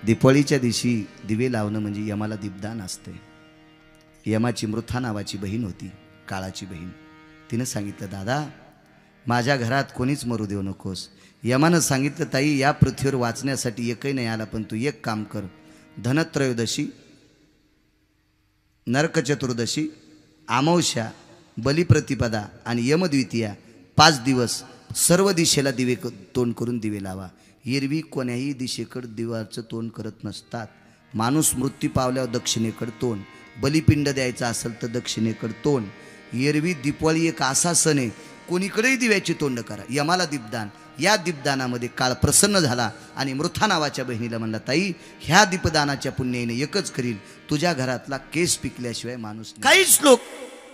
दीपावलीच्या दिवशी दिवे लावणं म्हणजे यमाला दीपदान असते. यमाची मृथा नावाची बहीण होती, काळाची बहीण. तिनं सांगितलं, दादा माझ्या घरात कोणीच मरू देऊ नकोस. यमानं सांगितलं, ताई या पृथ्वीवर वाचण्यासाठी एकही नाही आला, पण तू एक काम कर, धनत्रयोदशी, नरक चतुर्दशी, अमावस्या, बलिप्रतिपदा आणि यमद्वितीया 5 दिवस सर्व दिशेला दिवे तोंड करून दिवे लावा. एरवी कोण्याही दिशेकडे दिवाचं तोंड करत नसतात. माणूस मृत्यू पावल्यावर दक्षिणेकडे तोंड, बलिपिंड द्यायचा असेल तर दक्षिणेकडे तोंड. एरवी दीपावली एक असा सण आहे, कोणीकडेही दिव्याची तोंड करा. यमाला दीपदान. या दीपदानामध्ये काळ प्रसन्न झाला आणि मृथा नावाच्या बहिणीला म्हणला, ताई ह्या दीपदानाच्या पुण्याने एकच करील, तुझ्या घरातला केस पिकल्याशिवाय माणूस. काही श्लोक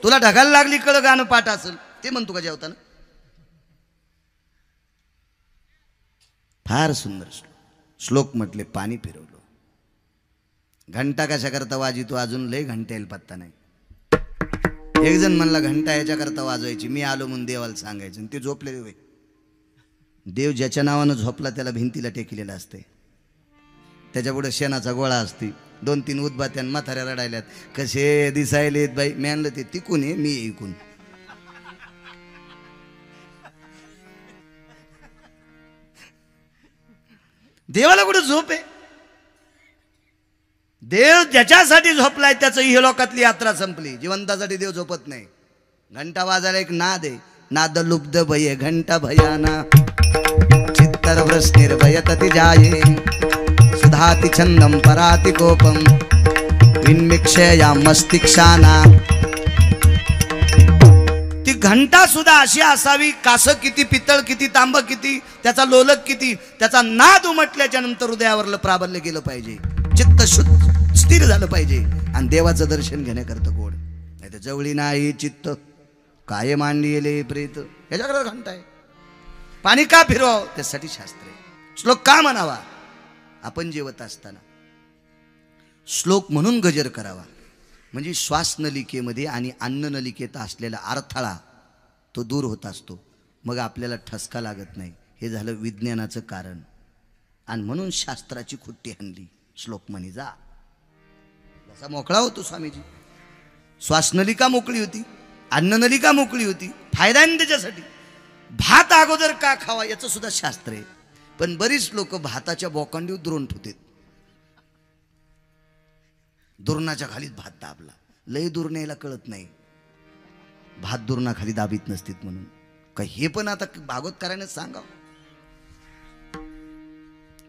तुला ढगायला लागली कळ गाणं पाठ असेल ते म्हणतो का जेवताना. फार सुंदर श्लोक म्हटले. पाणी फिरवलं. घंटा कशा करता वाजितो अजून लय घंटा येईल पत्ता नाही. एक जण म्हणला घंटा याच्या करता वाजवायची, मी आलो म्हणून देवाला सांगायचं. आणि ते झोपलेले होय. देव ज्याच्या नावानं झोपला त्याला भिंतीला टेकलेला असते. त्याच्यापुढे शेणाचा गोळा असते. 2-3 उदबात्यान म्हाताऱ्या रडायल्यात, कसे दिसायलेत बाई. मी आणलं ते तिकून आहे, मी ऐकून. देवाला कुठं झोप आहे. देव ज्याच्यासाठी झोपलाय त्याचं इहलोकातली यात्रा संपली. जिवंतासाठी देव झोपत नाही. घंटा वाजायला एक नाद आहे. नाद लुब्ध भय घंटा भयाना चित्तर व्रस निर्भयतति जाये सुधाति छंदम पराति कोपम विन्मिक्षया मस्तिक्षाना. ती घंटा सुद्धा अशी असावी, कासं किती, पितळ किती, तांब किती, त्याचा लोलक किती, त्याचा नाद उमटल्याच्या नंतर हृदयावरलं प्राबल्य गेलं पाहिजे, चित्त शुद्ध स्थिर झालं पाहिजे आणि देवाचं दर्शन घेण्याकरता गोड. नाही तर जवळी नाही चित्त काय मांडी येले प्रेत. याच्याकडे घंटा आहे. पाणी का फिरवावं त्यासाठी शास्त्र आहे. श्लोक का म्हणावा. आपण जेवत असताना श्लोक म्हणून गजर करावा, म्हणजे श्वासनलिकेमध्ये आणि अन्ननलिकेत असलेला अडथळा तो दूर होत असतो. मग आपल्याला ठसका लागत नाही. हे झालं विज्ञानाचं कारण. आणि म्हणून शास्त्राची खुट्टी हाणली. श्लोक म्हणी जा. जसा मोकळा होतो स्वामीजी. श्वासनलिका मोकळी होती, अन्ननलिका मोकळी होती. फायदा नाही त्याच्यासाठी. भात अगोदर का खावा याचं सुद्धा शास्त्र आहे. पण बरीच लोक भाताच्या बोकांडीवर दुरून ठेवतात. दुरणाच्या खालीच भात दाबला. लय दूर न्यायला कळत नाही. भात दुरणाखाली दाबीत नसतील म्हणून का हे पण आता भागवत करायला सांगा.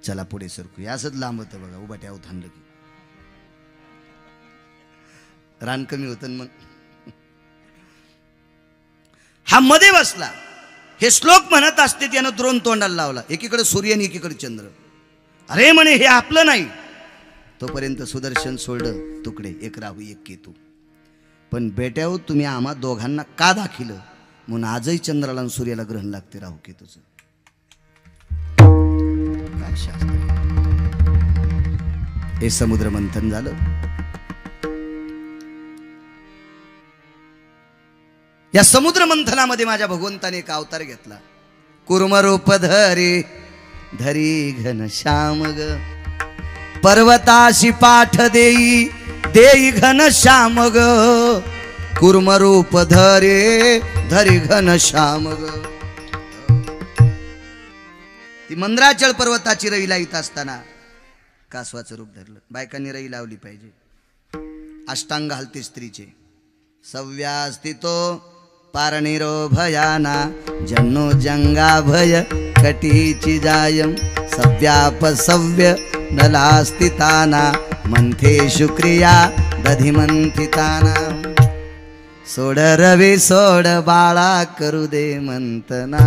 चला पुढे सरकू. असंच लांब होतं बघा. उभाट्यावर थांबलं की रान कमी होतं. मग हा मध्ये बसला. हे श्लोक म्हणत असते त्यानं द्रोण तोंडाला लावला. एकीकडे सूर्य आणि एकीकडे चंद्र. अरे म्हणे हे आपलं नाही. तोपर्यंत सुदर्शन सोडलं. तुकडे एक राहू एक केतू. पण बेट्यावर तुम्ही आम्हा दोघांना का दाखिलं म्हणून आजही चंद्राला आणि सूर्याला ग्रहण लागते राहू केतूचं. काय शास्त्र. हे समुद्र मंथन झालं. या समुद्र मंथनामध्ये माझ्या भगवंताने एक अवतार घेतला. कुर्मरूप धरे धरी घन श्याम ग पर्वताशी पाठ देई देई घन श्याम ग कुर्मरूप धरे धरी घन श्याम ग. ती मंद्राचळ पर्वताची रई लाईत असताना कासवाचं रूप धरलं. बायकांनी रई लावली पाहिजे. अष्टांग हलते स्त्रीचे. सव्यास्थितो पारणिरो भयाना जन्नो जंगा भय कटीची जायम सव्यापसव्य नलास्थिताना मंथेषु क्रिया दधिमंथिताना. सोड रवे सोड बाळा करू दे मंथना.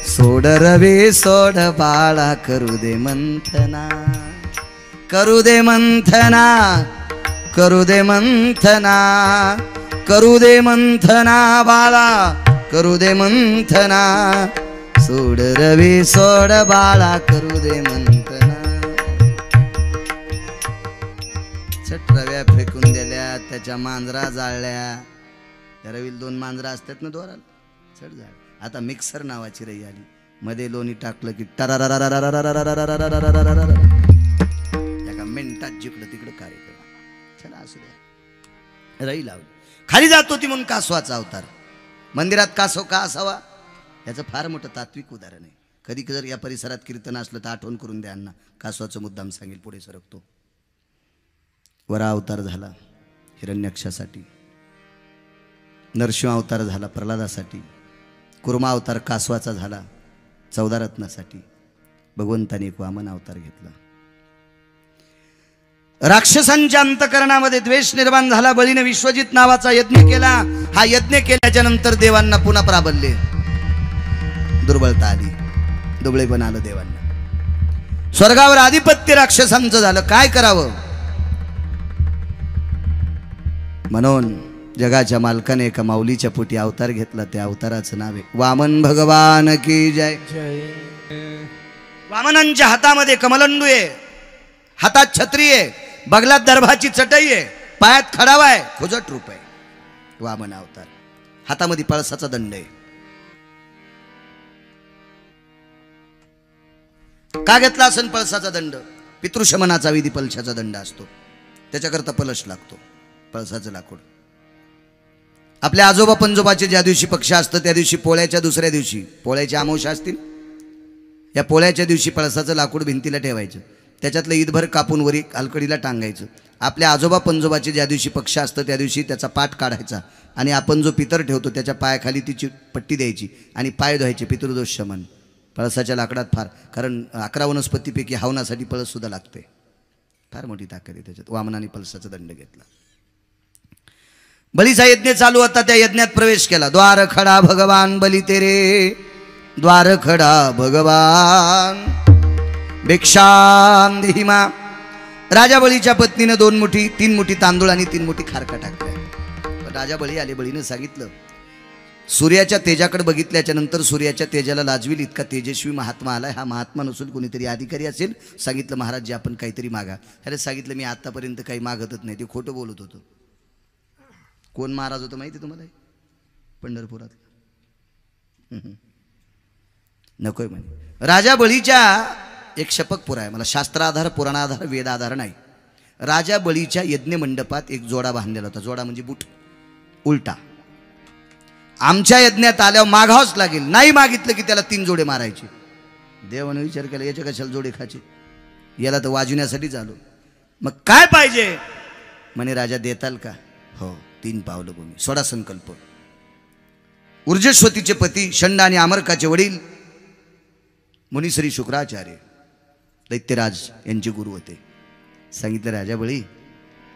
सोड रवे सोड बाळा करू दे मंथना. करू दे मंथना करू दे मंथना करू दे मंथना बाळा करू दे मंथना. सोड रवे सोड बाळा करू दे मंथना. छट रव्या फेकून दिल्या. त्याच्या मांजरा जाळल्या. त्या रवीला 2 मांजरा असतात ना दोराला. चढ जाळ. आता मिक्सर नावाची रई आली. मध्ये लोणी टाकलं की एका मिनिटात जिकडं तिकडं कार्यक्रम. चला असू द्या, रई लावली. खाली जात होती म्हणून कासवाचा अवतार. मंदिरात कासव का असावा याचं फार मोठं तात्विक उदाहरण आहे. कधी जर या परिसरात कीर्तन असलं तर आठवण करून द्या अण्णा. कासवाचं मुद्दाम सांगेल, पुढे सरकतो. वरा अवतार झाला हिरण्यक्षासाठी, नरसिंह अवतार झाला प्रल्हादासाठी, कुर्मा अवतार कासवाचा झाला 14 रत्नासाठी. भगवंताने एक वामन अवतार घेतला. राक्षसांच्या अंतकरणामध्ये द्वेष निर्माण झाला. बळीने विश्वजित नावाचा यज्ञ केला. हा यज्ञ केल्याच्या नंतर देवांना पुन्हा प्राबल्य, दुर्बलता आली, दुबळेपण आलं देवांना. स्वर्गावर आधिपत्य राक्षसांचं झालं. काय करावं म्हणून जगाच्या मालकाने एका माऊलीच्या पोटी अवतार घेतला. त्या अवताराचं नाव आहे वामन भगवान की जय. वामनांच्या हातामध्ये कमलंडू आहे, हातात छत्री आहे, बगलात दर्भाची चटई आहे, पायात खडावा आहे, खुजट रूप आहे. वामन अवतार. हातामध्ये पळसाचा दंड आहे. का घेतला असन पळसाचा दंड? पितृशमनाचा विधी पळशाचा दंड असतो, त्याच्याकरता पलश लागतो, पळसाचं लाकूड. आपल्या आजोबा पंजोबाचे ज्या दिवशी पक्ष असतं त्या दिवशी पोळ्याच्या दुसऱ्या दिवशी, पोळ्याची अमावस्या असतील, या पोळ्याच्या दिवशी पळसाचं लाकूड भिंतीला ठेवायचं, त्याच्यातलं ईदभर कापून वरी अलकडीला टांगायचं. आपल्या आजोबा पंजोबाचे ज्या दिवशी पक्ष असतं त्या दिवशी त्याचा पाठ काढायचा आणि आपण जो पितर ठेवतो त्याच्या पायाखाली तिची पट्टी द्यायची आणि पाय धुवायचे. पितृदोष शमन. पळसाच्या लाकडात फार, कारण 11 वनस्पतीपैकी हवनासाठी पळस सुद्धा लागते. फार मोठी ताकद आहे त्याच्यात. वामनाने पळसाचा दंड घेतला. बलीचा यज्ञ चालू होता. त्या यज्ञात प्रवेश केला. द्वार खडा भगवान बली तेरे, द्वार खडा भगवान भिक्षाम देहिमा. राजा बळीच्या पत्नीने 2 मुठी 3 मुठी तांदूळ आणि 3 मुठी खारका टाकल्या. पण राजा बळी आले. बळीने सांगितलं, सूर्याच्या तेजाकडे बघितल्याच्या नंतर सूर्याच्या तेजाला लाजवील इतका तेजस्वी महात्मा आलाय. हा महात्मा नसून कोणीतरी अधिकारी असेल. सांगितलं महाराज जी आपण काहीतरी मागा. अरे सांगितलं मी आतापर्यंत काही मागतच नाही. ते खोटं बोलत होतो. कोण महाराज होतं माहिती तुम्हाला? पंढरपुरात. नकोय म्हणे. राजा बळीच्या एक शपक पुरा आहे. मला शास्त्राधार पुराणाधार वेदाधार नाही. राजा बळीच्या यज्ञ मंडपात एक जोडा बांधलेला होता. जोडा म्हणजे बूट उलटा. आमच्या यज्ञात आल्यावर मागावंच लागेल. नाही मागितलं की त्याला 3 जोडे मारायचे. देवाने विचार केला याच्या कशाला जोडे खायचे, याला तर वाजवण्यासाठी झालो. मग काय पाहिजे म्हणे. राजा देताल का? हो. 3 पावलं भूमी. सोडा संकल्प. ऊर्जेश्वतीचे पती षंड आणि आमरकाचे वडील मुनिश्री शुक्राचार्य दैत्यराज यांचे गुरु होते. सांगितलं राजा बळी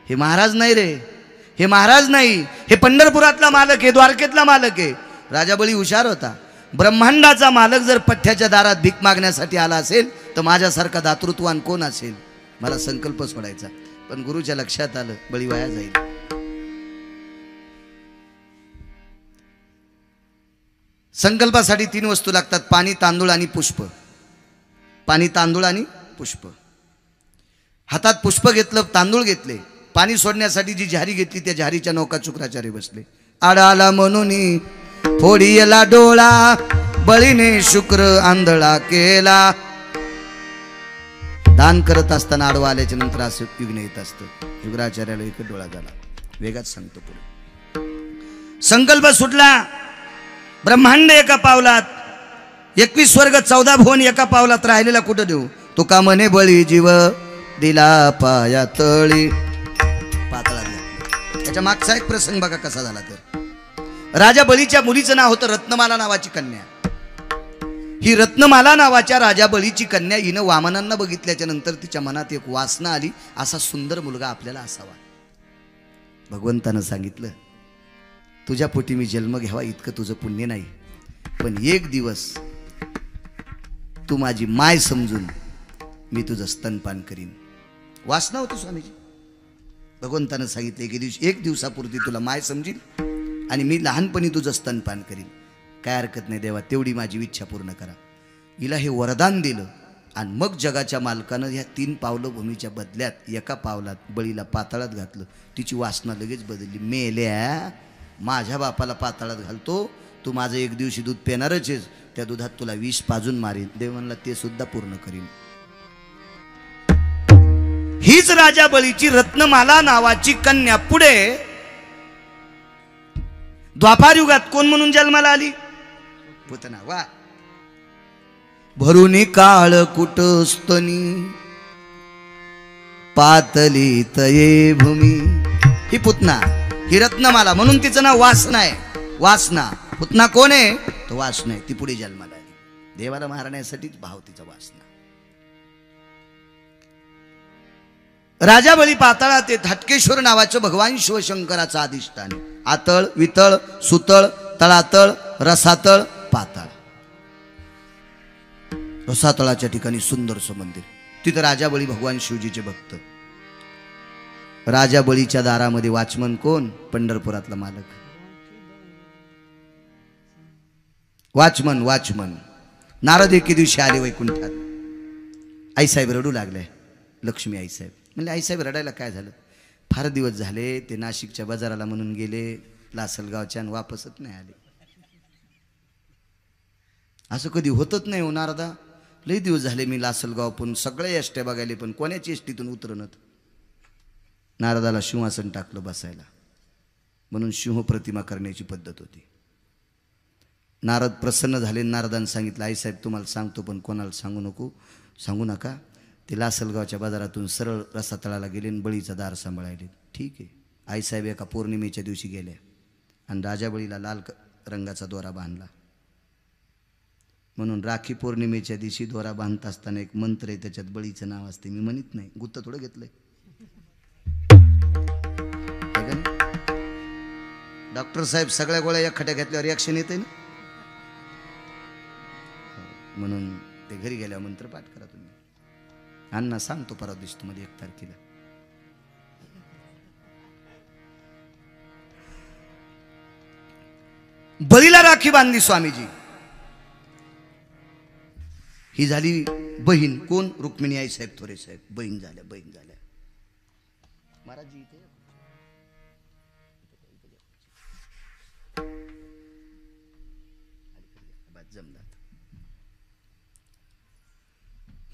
हे महाराज नाही रे, हे महाराज नाही, हे पंढरपुरातला मालक आहे, द्वारकेतला मालक आहे. राजा बळी हुशार होता. ब्रह्मांडाचा मालक जर पठ्ठ्याच्या दारात भीक मागण्यासाठी आला असेल तर माझ्यासारखा दातृत्वान कोण असेल. मला संकल्प सोडायचा. पण गुरुच्या लक्षात आलं बळी वाया जाईल. संकल्पासाठी 3 वस्तू लागतात. पाणी, तांदूळ आणि पुष्प. पाणी, तांदूळ आणि पुष्प. हातात पुष्प घेतलं, तांदूळ घेतले. पाणी सोडण्यासाठी जी झारी घेतली त्या झारीच्या नौका शुक्राचार्य बसले. आडाला म्हणून फोडीला डोळा, बळीने शुक्र आंधळा केला. दान करत असताना आडवा आल्याच्या नंतर असं विघ्न येत असतं. शुक्राचार्याला एक डोळा झाला. वेगात सांगतो पुढे. संकल्प सुटला. ब्रह्मांड एका पावलात, 21 स्वर्ग 14 भुवन एका पावलात. राहिलेला कुठं देऊ? तुका म्हणे बळी जीव दिला पाया तळी. पातळात घातला. त्याच्या मागचा एक प्रसंग बघा कसा झाला. तर राजा बळीच्या मुलीचं नाव होतं रत्नमाला नावाची कन्या. ही रत्नमाला नावाच्या राजा बळीची कन्या हिनं वामनांना बघितल्याच्या नंतर तिच्या मनात एक वासना आली, असा सुंदर मुलगा आपल्याला असावा. भगवंतानं सांगितलं तुझ्या पोटी मी जन्म घ्यावा इतकं तुझं पुण्य नाही, पण एक दिवस तू माझी माय समजून मी तुझं स्तनपान करीन. वासना होती स्वामीजी. भगवंतानं सांगितलं एक दिवसापुरती तुला माय समजील आणि मी लहानपणी तुझं स्तनपान करीन. काय हरकत नाही देवा, तेवढी माझी इच्छा पूर्ण करा. हिला हे वरदान दिलं आणि मग जगाच्या मालकानं ह्या 3 पावलं भूमीच्या बदल्यात एका पावलात बळीला पाताळात घातलं. तिची वासना लगेच बदलली. मेल्या, माझ्या बापाला पाताळात घालतो, तू माझं एक दिवशी दूध पिणारच आहेस, त्या दुधात तुला विष पाजून मारीन. देव म्हणला ते सुद्धा पूर्ण करीन. हीच राजा बळीची रत्नमाला नावाची कन्या पुढे द्वापार युगात कोण म्हणून जन्माला आली? पुतना. वा. भरुनी काळ कुटस्थनी पातली तये भूमी. ही पुतना, ही रत्नमाला, म्हणून तिचं नाव वासना आहे. वासना. पुतना कोण आहे? तो वासना आहे. ती पुढे जन्माला आली. देवाला मारण्यासाठीच भाव तिचा वासना. राजा बळी पाताळात ते हटकेश्वर नावाचं भगवान शिवशंकराचं अधिष्ठान. आतळ, वितळ, सुतळ, तळातळ, रसातळ, पाताळ. रसातळाच्या ठिकाणी सुंदरसं मंदिर. तिथं राजा बळी भगवान शिवजीचे भक्त. राजा बळीच्या दारामध्ये वाचमन कोण? पंढरपुरातला मालक. वाचमन. वाचमन. नारद एके दिवशी आले वैकुंठात. आईसाहेब रडू लागले. लक्ष्मी आईसाहेब म्हणजे आईसाहेब रडायला काय झालं? फार दिवस झाले ते नाशिकच्या बाजाराला म्हणून गेले, लासलगावच्या, आणि वापसच नाही आले. असं कधी होतच नाही हो नारदा. लई दिवस झाले मी लासलगाव पण सगळे एसट्या बघायले पण कोणाची एसटीतून उतरणत. नारदाला सिंहासन टाकलं बसायला, म्हणून सिंह प्रतिमा करण्याची पद्धत होती. नारद प्रसन्न झाले. नारदाने सांगितलं आईसाहेब तुम्हाला सांगतो पण कोणाला सांगू नका. ते लासलगावच्या बाजारातून सरळ रसातळाला गेले आणि बळीचा दार सांभाळायले. ठीक आहे. आईसाहेब एका पौर्णिमेच्या दिवशी गेल्या आणि राजा बळीला लाल रंगाचा दोरा बांधला. म्हणून राखी पौर्णिमेच्या दिवशी दोरा बांधत असताना एक मंत्र आहे, त्याच्यात बळीचं नाव असते. मी म्हणत नाही, गुत्त थोडं घेतलंय. डॉक्टर साहेब सगळ्या गोळ्या एकखट्या घेतल्यावर रिॲक्शन येते ना, म्हणून ते घरी गेल्यावर मंत्र पाठ करा तुम्ही. अण्णा सांगतो परवा दिवशी तुम्हाला 1 तारखेला. बळीला राखी बांधली स्वामीजी. ही झाली बहीण. कोण? रुक्मिणी आई साहेब थोरे साहेब. बहीण झाल्या. महाराज इथे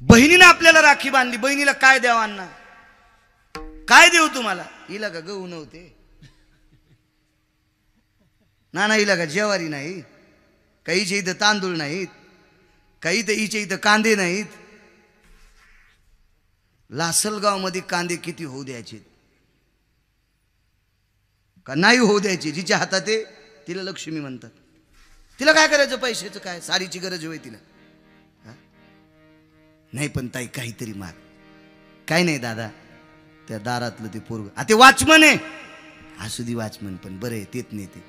बहिणीने आपल्याला राखी बांधली. बहिणीला काय द्यावं अण्णा? काय देऊ तुम्हाला? हिला का गहू नव्हते ना, हिला का ज्वारी नाही, काहीच्या इथं तांदूळ नाहीत, काही तर हिच्या इथं कांदे नाहीत. लासलगाव मध्ये कांदे किती होऊ द्यायचे का नाही होऊ द्यायचे? जिच्या हातात आहे तिला लक्ष्मी म्हणतात. तिला काय करायचं? पैशाचं काय? सारीची गरज होय तिला. नाही पण ताई काहीतरी मार. काय नाही दादा, त्या दारातलं ते पोरग ते वाचमन आहे. असू दे वाचमन, पण बरं आहे तेच नाही ते.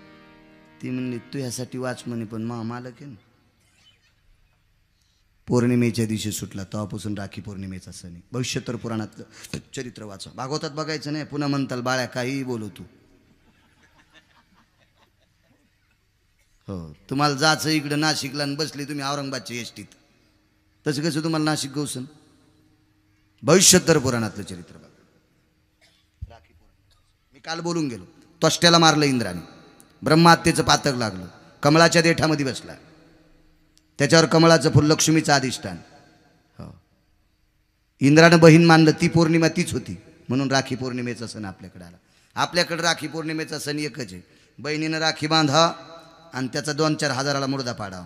ती म्हणली तू यासाठी वाचमन आहे पण मालक आहे ना. पौर्णिमेच्या दिवशी सुटला. तेव्हापासून राखी पौर्णिमेचा सण आहे. भविष्योत्तर पुराणातलं चरित्र वाचा. भागवतात बघायचं नाही. पुन्हा म्हणताल बाळ्या काही बोलू तू. हो, तुम्हाला जायचं इकडं नाशिकला आणि बसले तुम्ही औरंगाबादच्या एसटीत. तसं कसं तुम्हाला नाशिक गौसन? भविष्योत्तर पुराणातलं चरित्र बघा. राखी पौर्णिमा. मी काल बोलून गेलो. त्वष्ट्याला मारलं इंद्राने. ब्रह्माहत्येचं पातक लागलं. कमळाच्या देठामध्ये बसला. त्याच्यावर कमळाचं फुल लक्ष्मीचं अधिष्ठान. हो, इंद्रानं बहीण मानलं. ती पौर्णिमा तीच होती म्हणून राखी पौर्णिमेचा सण आपल्याकडे आला. आपल्याकडे राखी पौर्णिमेचा सण एकच आहे. बहिणीनं राखी बांधा आणि त्याचा 2-4 हजाराला मुर्दा पाडावा.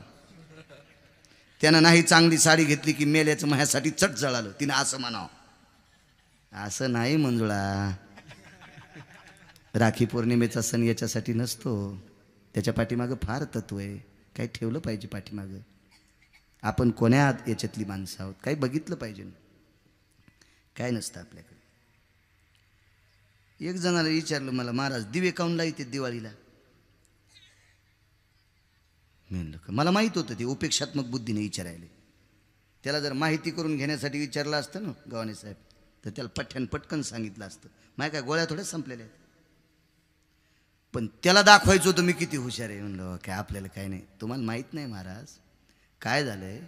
त्यानं नाही चांगली साडी घेतली की मेल्याचं माझ्यासाठी चट जळालं तिनं असं म्हणावं. असं नाही मंजुळा. राखी पौर्णिमेचा सण याच्यासाठी नसतो. त्याच्या पाठीमागं फार तत्व आहे. काही ठेवलं पाहिजे पाठीमागं. आपण कोण्या याच्यातली माणसं आहोत, काही बघितलं पाहिजे. काय नसतं आपल्याकडे. एक जणाला विचारलं मला, महाराज दिवे काऊन लावते दिवाळीला? म्हणलं का मला माहीत होतं ते उपेक्षात्मक बुद्धीने विचारायला. त्याला जर माहिती करून घेण्यासाठी विचारलं असतं ना गव्हाणे साहेब, तर त्याला पटकन सांगितलं असतं. माझ्या काय गोळ्या थोड्याच संपलेल्या आहेत. पण त्याला दाखवायचं होतं मी किती हुशार आहे. म्हणलं काय आपल्याला काय नाही. तुम्हाला माहीत नाही महाराज काय झालंय,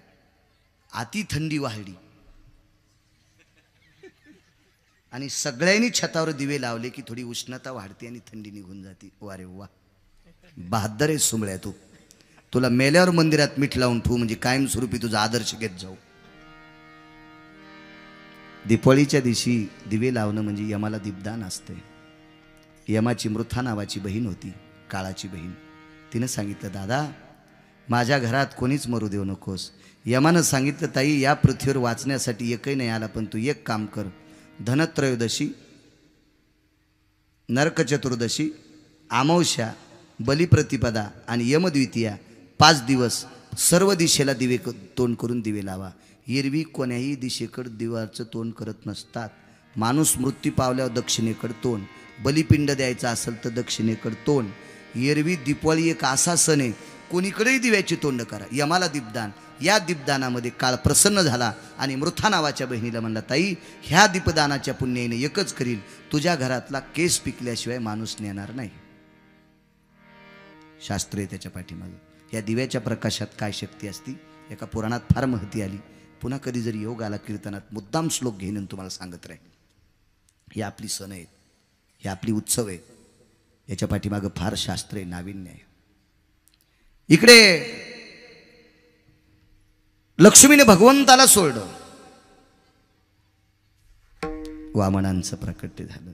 अति थंडी वाढली आणि सगळ्यांनी छतावर दिवे लावले की थोडी उष्णता वाढते आणि थंडी निघून जाते. वारे वा, बहादर आहे सुमळ्या तू. तुला मेल्यावर मंदिरात मीठ लावून ठेवू म्हणजे कायमस्वरूपी तुझा आदर्श घेत जाऊ. दीपावलीच्या दिवशी दिवे लावणं म्हणजे यमाला दीपदान असते. यमाची मृथा नावाची बहीण होती, काळाची बहीण. तिनं सांगितलं, दादा माझ्या घरात कोणीच मरू देऊ नकोस. यमानं सांगितलं, ताई या पृथ्वीवर वाचण्यासाठी एकही नाही आला, पण तू एक काम कर, धनत्रयोदशी, नरक चतुर्दशी, अमावस्या, बलिप्रतिपदा आणि यमद्वितीया 5 दिवस सर्व दिशेला दिवे तोंड करून दिवे लावा. एरवी कोण्याही दिशेकडे दिवाचं तोंड करत नसतात. माणूस मृत्यू पावल्यावर दक्षिणेकडे तोंड, बलिपिंड द्यायचा असेल तर दक्षिणेकडे तोंड. एरवी दीपावली एक असा सण आहे, कोणीकडेही दिव्याची तोंड करा, यमाला दीपदान. या दीपदानामध्ये काळ प्रसन्न झाला आणि मृथा नावाच्या बहिणीला म्हणला, ताई ह्या दीपदानाच्या पुण्याने एकच करील, तुझ्या घरातला केस पिकल्याशिवाय माणूस नेणार नाही. शास्त्र आहे त्याच्या पाठीमागे. या दिव्याच्या प्रकाशात काय शक्ती असती एका पुराणात फार माहिती आली. पुन्हा कधी जरी योग आला कीर्तनात मुद्दाम श्लोक घेईन आणि तुम्हाला सांगत राहील. ही आपली सण आहेत, ही आपली उत्सव आहे, याच्या पाठीमागं फार शास्त्र आहे, नाविन्य आहे. इकडे लक्ष्मीने भगवंताला सोडलं, वामनांचं प्रकट झालं,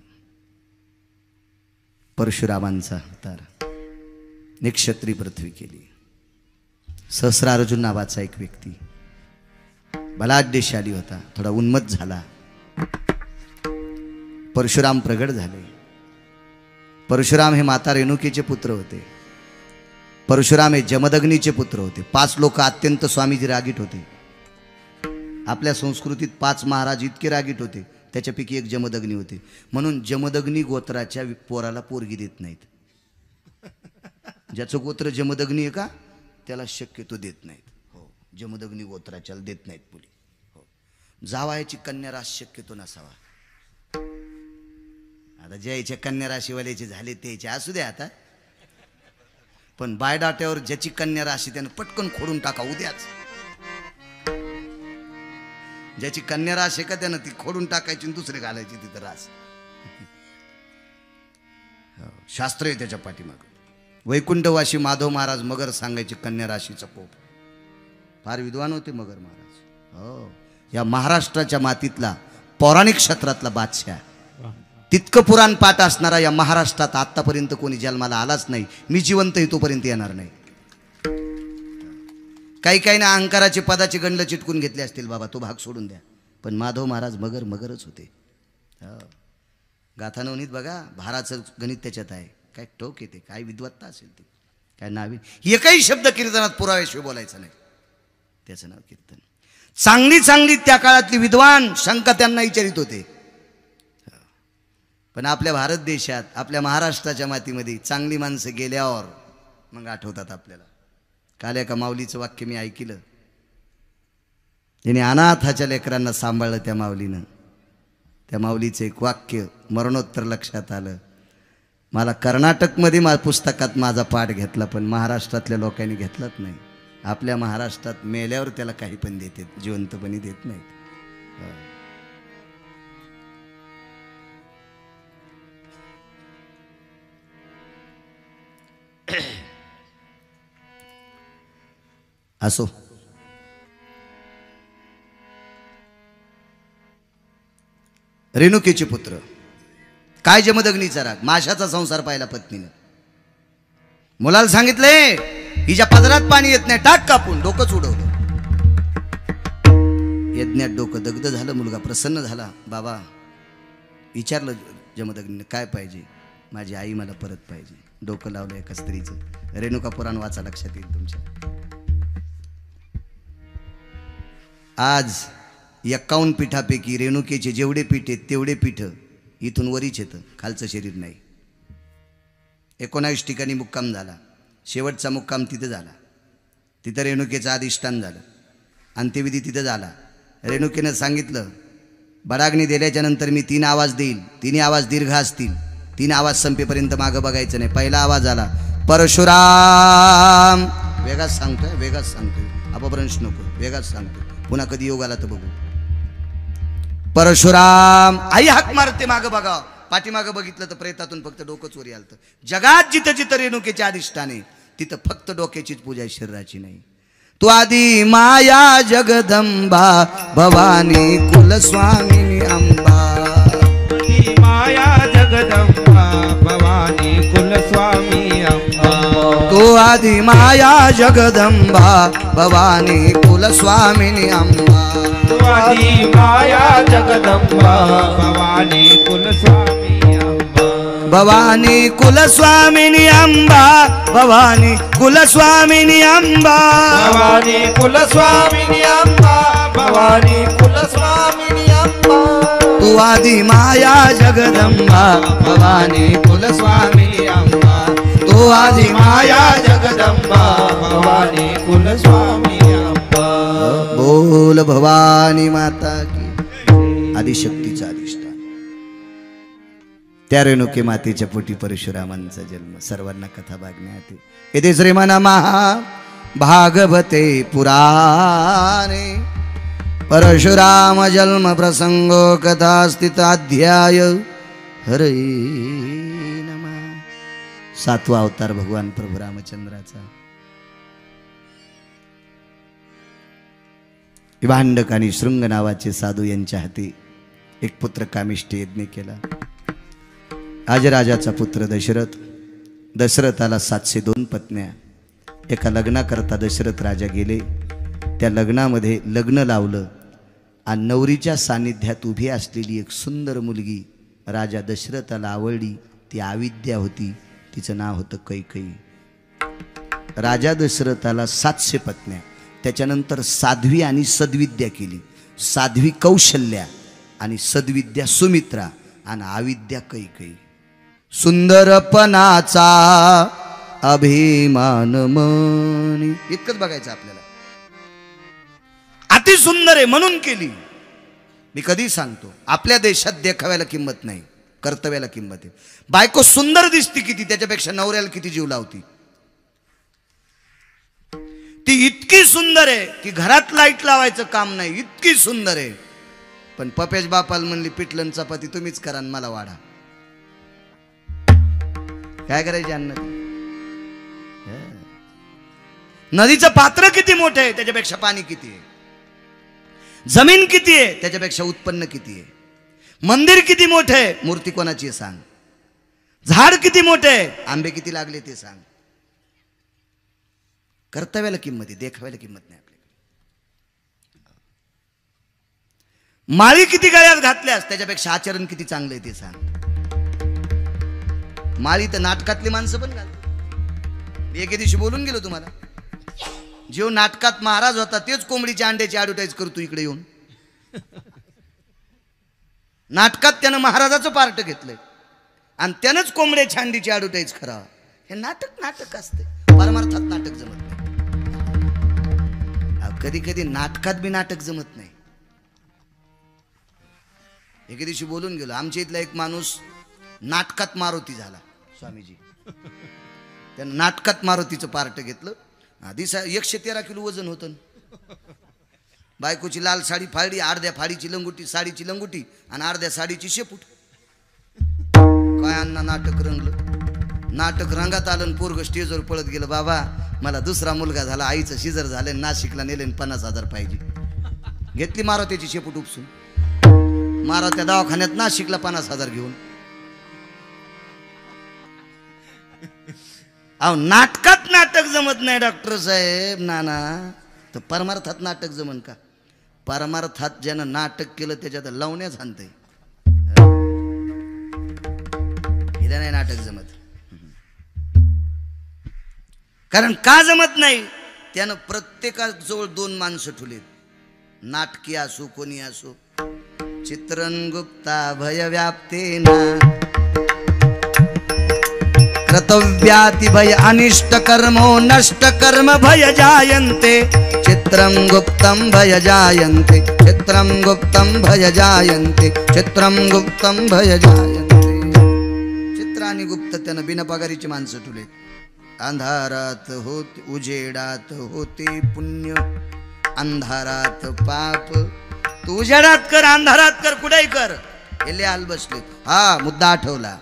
परशुरामांचा अवतार, निक्षत्री पृथ्वी केली. सहस्रार्जुन नावाचा एक व्यक्ती बलाढ्यशाली होता, थोडा उन्मत्त झाला. परशुराम प्रगट झाले. परशुराम हे माता रेणुकीचे पुत्र होते. परशुराम हे जमदग्नीचे पुत्र होते. 5 लोक अत्यंत स्वामीजी रागीट होते. आपल्या संस्कृतीत 5 महाराज इतके रागीट होते, त्याच्यापैकी एक जमदग्नी होते. म्हणून जमदग्नी गोत्राच्या पोराला पोरगी देत नाहीत. ज्याचं गोत्र जमदग्नी आहे का त्याला शक्यतो देत नाहीत. हो, जमदग्नी गोत्राच्याला देत नाहीत मुली. हो, जावयाची कन्या रास शक्यतो नसावा. आता ज्याच्या कन्या राशीवाल्याचे झाले त्याचे असू द्या आता, पण बायडाट्यावर ज्याची कन्या राशी त्यानं पटकन खोडून टाका उद्याच. ज्याची कन्या राशी का त्यानं ती खोडून टाकायची आणि दुसरे घालायची तिथं रास. शास्त्र आहे त्याच्या पाठीमाग. वैकुंठवासी माधव महाराज मगर सांगायचे कन्या राशीचा पोप. फार विद्वान होते मगर महाराज. हो, या महाराष्ट्राच्या मातीतला पौराणिक क्षेत्रातला बादशाह. तितकं पुराण पाठ असणारा या महाराष्ट्रात आतापर्यंत कोणी जन्माला आलाच नाही. मी जिवंत आहे तोपर्यंत येणार नाही. काही काही ना अहंकाराचे पदाचे गंडलं चिटकून घेतले असतील, बाबा तो भाग सोडून द्या. पण माधव महाराज मगरच होते. गाथा नवनीत बघा, भाराचं गणित त्याच्यात आहे. काय टोक येते, काय विद्वत्ता असेल ती, काय नाविन. एकही शब्द कीर्तनात पुराव्याशिवाय बोलायचा नाही. त्याचं नाव कीर्तन. चांगली चांगली त्या काळातली विद्वान शंका त्यांना विचारित होते. पण आपल्या भारत देशात, आपल्या महाराष्ट्राच्या मातीमध्ये चांगली माणसं गेल्यावर मग आठवतात आपल्याला. काल एका माऊलीचं वाक्य मी ऐकलं. त्याने अनाथाच्या लेकरांना सांभाळलं त्या माऊलीनं. त्या माऊलीचं एक वाक्य मरणोत्तर लक्षात आलं. मला कर्नाटकमध्ये पुस्तकात माझा पाठ घेतला, पण महाराष्ट्रातल्या लोकांनी घेतलाच नाही. आपल्या महाराष्ट्रात मेल्यावर त्याला काही पण देतात, जिवंतपणी देत नाहीत. असो, रेणुकेचे पुत्र. काय जमदग्नीचा राग, माशाचा संसार पाहिला पत्नीनं. मुलाला सांगितले हिच्या पदरात पाणी येत नाही, टाक कापून. डोकंच उडवलं. यज्ञात डोकं दग्ध झालं. मुलगा प्रसन्न झाला. बाबा विचारलं जमदग्नीने काय पाहिजे. माझी आई मला परत पाहिजे. डोकं लावलं एका स्त्रीचं. रेणुका पुराण वाचा, लक्षात येईल तुमच्या. आज 51 पीठापैकी रेणुकेचे जेवढे पीठ आहेत तेवढे पीठ इथून वरीच येतं, खालचं शरीर नाही. 19 ठिकाणी मुक्काम झाला. शेवटचा मुक्काम तिथं झाला. तिथं रेणुकेचं अधिष्ठान झालं. अंत्यविधी तिथं झाला. रेणुकेनं सांगितलं, बडाग्नी दिल्याच्या नंतर मी 3 आवाज देईल. 3 आवाज दीर्घ असतील. 3 आवाज संपेपर्यंत मागं बघायचं नाही. पहिला आवाज आला परशुराम. वेगाच सांगतोय, वेगाच सांगतोय, अपभ्रंश नको, वेगाच सांगतोय. पुन्हा कधी योग आला तर बघू. परशुराम. आई हाक मारते मागं बघा. पाठीमागं बघितलं तर प्रेतातून फक्त डोकं चोरी आलतं. जगात जिथं जिथं रेणुकेचे अधिष्ठाने तिथं फक्त डोक्याचीच पूजा आहे, शरीराची नाही. तू आदी माया जगदंबा भवानी कुलस्वामिनी अंबा. माया जगदंबा भवानी कुलस्वामी अंबा. तू आदी माया जगदंबा भवानी कुलस्वामिनी अंबा. तू आदी माया जगदंबा भवानी कुलस्वामी अंबा. भवानी कुलस्वामिनी अंबा. भवानी कुलस्वामिनी अंबा. भवानी कुलस्वामिनी अंबा. भवानी कुलस्वामिनी अंबा. तू आदि माया जगदंबा भवानी कुलस्वामिनी अंबा. तू आदि माया जगदंबा भवानी कुलस्वामी अंबा. बोल भवानी माता की. आदिशक्तीचा अधिष्ठान. त्या रेणुके मातेच्या पोटी परशुरामांचा जन्म. सर्वांना कथा भागण्यात येते. श्रीमन महा भागवते पुराणे परशुराम जन्म प्रसंगो कथा स्थित अध्याय. हरे नमः. 7वा अवतार भगवान प्रभू रामचंद्राचा. भांडक आणि शृंग नावाचे साधू यांच्या हाती एक पुत्र कामिष्ठ यज्ञ केला. राजाचा पुत्र दशरथ. दशरथाला 702 पत्न्या. एका लग्नाकरता दशरथ राजा गेले. त्या लग्नामध्ये लग्न लावलं आणि नवरीच्या सानिध्यात उभी असलेली एक सुंदर मुलगी राजा दशरथाला आवडली. ती आविद्या होती. तिचं नाव होतं कैकेयी. राजा दशरथाला 700 पत्न्या. त्याच्यानंतर साध्वी आणि सद्विद्या केली. साध्वी कौशल्या आणि सद्विद्या सुमित्रा आणि आविद्या कैकेयी. सुंदरपणाचा अभिमान मनी. इतकंच बघायचं आपल्याला. अति सुंदर आहे म्हणून केली. मी कधी सांगतो आपल्या देशात देखाव्याला किंमत नाही, कर्तव्याला किंमत आहे. बायको सुंदर दिसती किती, त्याच्यापेक्षा नवऱ्याला किती जीव लावती. ती इतकी सुंदर आहे की घरात लाईट लावायचं काम नाही, इतकी सुंदर आहे. पण पपेश बापाला म्हणली पिठलं चपाती तुम्हीच करा आणि मला वाढा. काय करायचे अन्न. नदीचं पात्र किती मोठं आहे त्याच्यापेक्षा पाणी किती आहे. जमीन किती आहे त्याच्यापेक्षा उत्पन्न किती आहे. मंदिर किती मोठं आहे, मूर्ती कोणाची आहे सांग. झाड किती मोठे आहे, आंबे किती लागले ते सांग. कर्तव्याला किंमत आहे, देखाव्याला किंमत नाही आपल्याकडे. माळी किती गळ्यात घातल्यास त्याच्यापेक्षा आचरण किती चांगलं आहे ते सांग. माळी तर नाटकातली माणसं पण घालतात. एके दिवशी बोलून गेलो तुम्हाला. जो नाटकात महाराज होता तेच कोंबडीच्या अंड्याची ॲडव्हर्टाईज करतो इकडे येऊन. नाटकात त्यानं महाराजाचं पार्ट घेतलंय आणि त्यानंच कोंबड्याच्या अंडीची ॲडव्हर्टाईज करावं. हे नाटक असते. परमार्थात नाटक जमत नाही. कधी कधी नाटकात बी नाटक जमत नाही. एके दिवशी बोलून गेलो. आमच्या इथला एक माणूस नाटकात मारुती झाला. स्वामीजी त्यानं नाटकात मारुतीचं पार्ट घेतलं. आधी 113 किलो वजन होतं. बायकोची लाल साडी फाडी, अर्ध्या फाडीची लंगोटी, साडीची लंगोटी आणि अर्ध्या साडीची शेपूट. काय अण्णा नाटक रंगलं. नाटक रंगात आलं. पोरग स्टेजवर पळत गेलं. बाबा मला दुसरा मुलगा झाला, आईचं शिजर झालं, नाशिकला नेले 50,000 पाहिजे. घेतली मारुतीची शेपूट उपसून. मारुत्या दवाखान्यात नाशिकला 50,000 घेऊन. अहो नाटकात नाटक जमत नाही डॉक्टर साहेब. नाना तर परमार्थात नाटक जमन का. परमार्थात ज्यानं नाटक केलं त्याच्यात लावण्याच हाणतंय. हिला नाही नाटक जमत. कारण का जमत नाही, त्यानं प्रत्येकाजवळ 2 माणसं ठेवलेत. नाटकी असो कोणी असो. चित्रण गुप्ता भय व्याप्तेना कर्तव्याति भय अनिष्ट कर्मो नष्ट कर्म भय जायन्ते. चित्रं गुप्तं भय जायन्ते. चित्रं गुप्तं भय जायन्ते. चित्रं गुप्तं भय जायन्ते. चित्र आणि गुप्त त्यानं बिना पगारीची माणसं ठेवलेत. अंधारात होते उजेडात होते पुण्य, अंधारात पाप. तू उजेडात कर, अंधारात कर, कुठेही कर. हे लिहाल बसले. हा मुद्दा आठवला.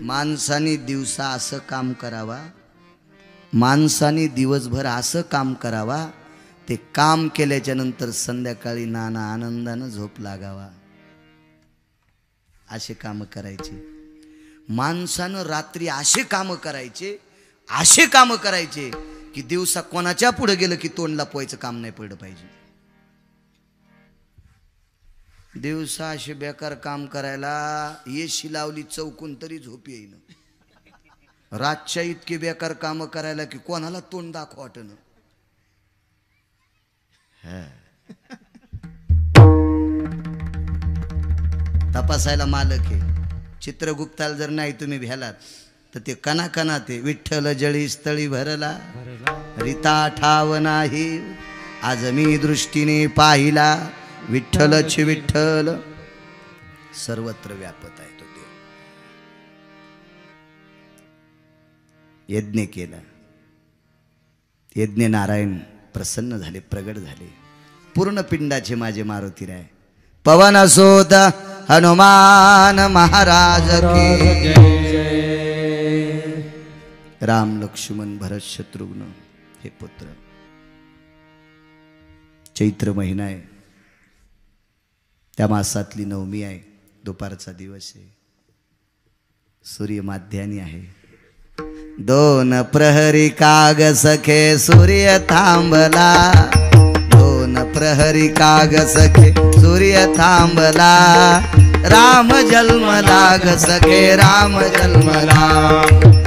माणसाने दिवसा असं काम करावा माणसाने दिवसभर असं काम करावा, ते काम केल्याच्या नंतर संध्याकाळी नाना आनंदानं झोप लागावा, असे काम करायचे. माणसानं रात्री असे काम करायचे, असे काम करायचे की दिवसा कोणाच्या पुढे गेलं की तोंड लपवायचं काम नाही पडलं पाहिजे. दिवसा असे बेकार काम करायला येशी लावली चौकून तरी झोप येईन. रातच्या इतके बेकार काम करायला की कोणाला तोंड दाखव वाटन. तपासायला मालक आहे. चित्रगुप्ताला जर नाही तुम्ही भ्यालात तर ते कना कना ते विठ्ठल जळी स्थळी भरला रिता ठाव नाही आज मी दृष्टीने पाहिला विठ्ठलच विठ्ठल सर्वत्र व्यापत आहे. तो देव यज्ञ केला. यज्ञ नारायण प्रसन्न झाले, प्रगट झाले. पूर्ण पिंडाचे माझे मारुतीराय. पवन सोत हनुमान महाराज की राम लक्ष्मण भरत शत्रुघ्न हे पुत्र. चैत्र महिना आहे, त्या मासातली नवमी आहे, दुपारचा दिवस आहे, सूर्य माध्यानी आहे. दोन प्रहरी काग सखे सूर्य थांबला, दोन प्रहरी काग सखे सूर्य थांबला. राम जन्मला ग सखे राम जन्मला,